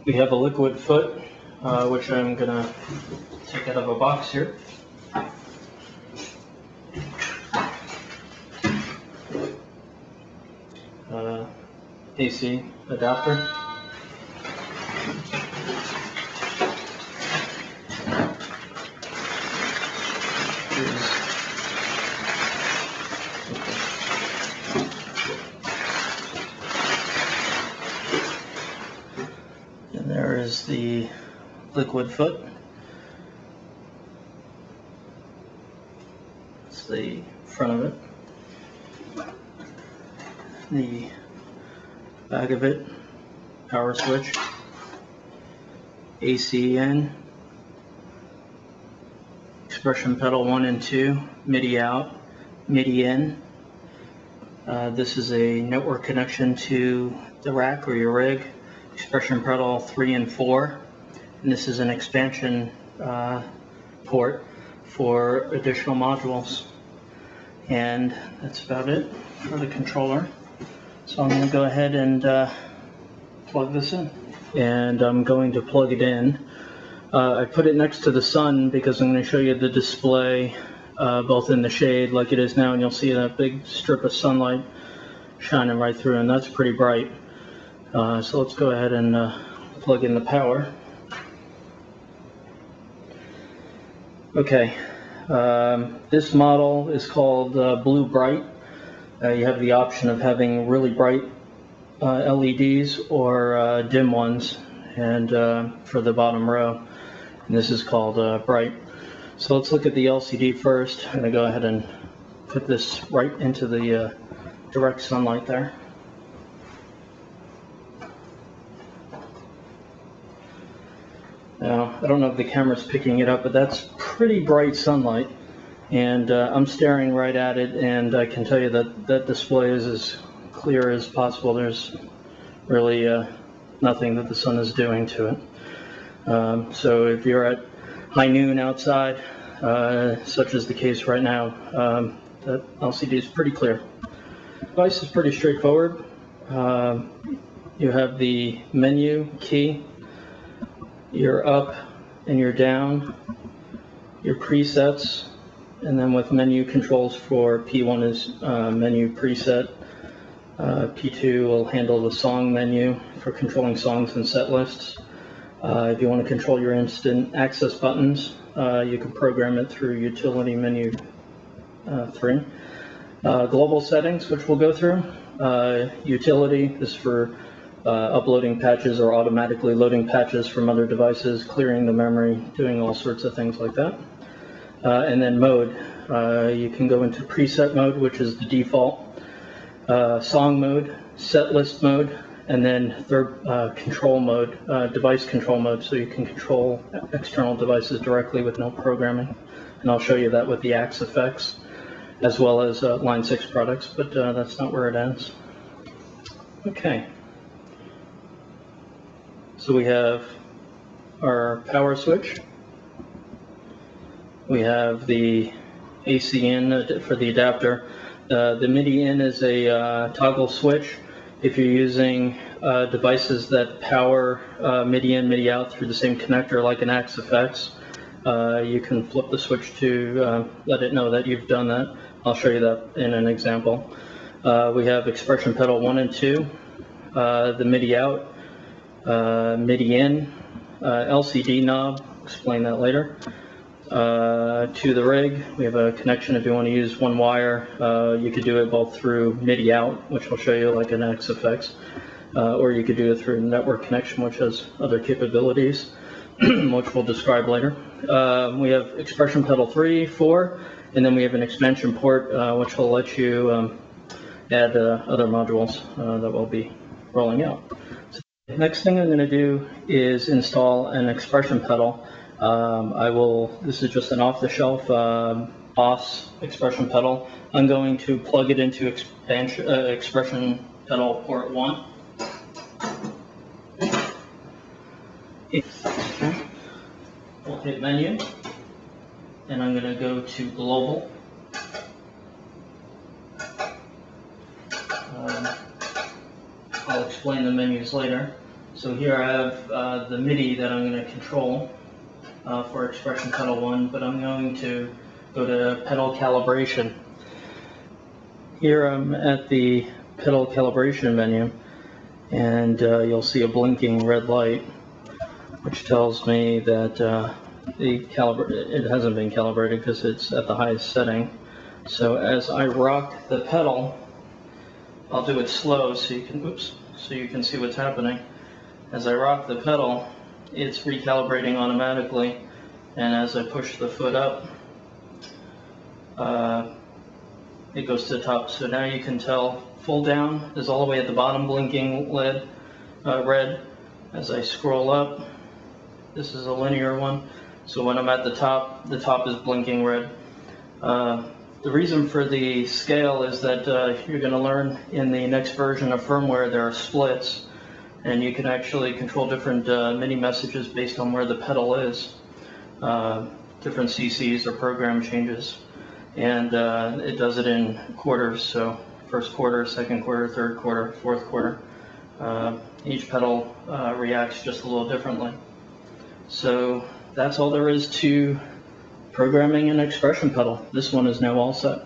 We have a liquid foot, which I'm going to take out of a box here. AC adapter. And there is the liquid foot. It's the front of it. The back of it, power switch, AC in, ExpressionPedal 1 and 2, MIDI out, MIDI in. This is a network connection to the rack or your rig, ExpressionPedal 3 and 4, and this is an expansion port for additional modules. And that's about it for the controller. So I'm going to go ahead and plug this in. And I'm going to plug it in. I put it next to the sun because I'm going to show you the display both in the shade like it is now, and you'll see that big strip of sunlight shining right through, and that's pretty bright. So let's go ahead and plug in the power. Okay, this model is called Blue Bright. You have the option of having really bright LEDs or dim ones, and for the bottom row. And this is called Bright. So let's look at the LCD first. I'm going to go ahead and put this right into the direct sunlight there. Now, I don't know if the camera's picking it up, but that's pretty bright sunlight. And I'm staring right at it, and I can tell you that that display is as clear as possible. There's really nothing that the sun is doing to it. So if you're at high noon outside, such as the case right now, that LCD is pretty clear. The device is pretty straightforward. You have the menu key, your up and your down, your presets, and then with menu controls for P1 is menu preset. P2 will handle the song menu for controlling songs and set lists. If you want to control your instant access buttons, you can program it through utility menu 3. Global settings, which we'll go through. Utility is for uploading patches or automatically loading patches from other devices, clearing the memory, doing all sorts of things like that. And then mode, you can go into preset mode, which is the default, song mode, set list mode, and then third control mode, device control mode, so you can control external devices directly with no programming. And I'll show you that with the Axe effects, as well as Line 6 products, but that's not where it ends. Okay. So we have our power switch. We have the AC in for the adapter. The MIDI in is a toggle switch. If you're using devices that power MIDI in, MIDI out through the same connector like an Axe effects, you can flip the switch to let it know that you've done that. I'll show you that in an example. We have ExpressionPedal 1 and 2, the MIDI out, MIDI in, LCD knob, explain that later. To the rig, we have a connection if you want to use one wire. You could do it both through MIDI out, which I'll show you like an Axe effects, or you could do it through network connection, which has other capabilities, which we'll describe later. We have ExpressionPedal 3, 4, and then we have an expansion port, which will let you add other modules that we'll be rolling out. So the next thing I'm going to do is install an ExpressionPedal. This is just an off-the-shelf Boss ExpressionPedal. I'm going to plug it into ExpressionPedal port 1. We'll hit menu, and I'm going to go to global. I'll explain the menus later. So here I have the MIDI that I'm going to control for ExpressionPedal 1, but I'm going to go to pedal calibration. Here I'm at the pedal calibration menu, and you'll see a blinking red light, which tells me that it hasn't been calibrated because it's at the highest setting. So as I rock the pedal, I'll do it slow so you can see what's happening. As I rock the pedal, it's recalibrating automatically, and as I push the foot up, it goes to the top. So now you can tell full down is all the way at the bottom, blinking red. As I scroll up, this is a linear one. So when I'm at the top is blinking red. The reason for the scale is that you're going to learn in the next version of firmware there are splits, and you can actually control different MIDI messages based on where the pedal is, different CCs or program changes, and it does it in quarters, so first quarter, second quarter, third quarter, fourth quarter. Each pedal reacts just a little differently. So that's all there is to programming an ExpressionPedal. This one is now all set.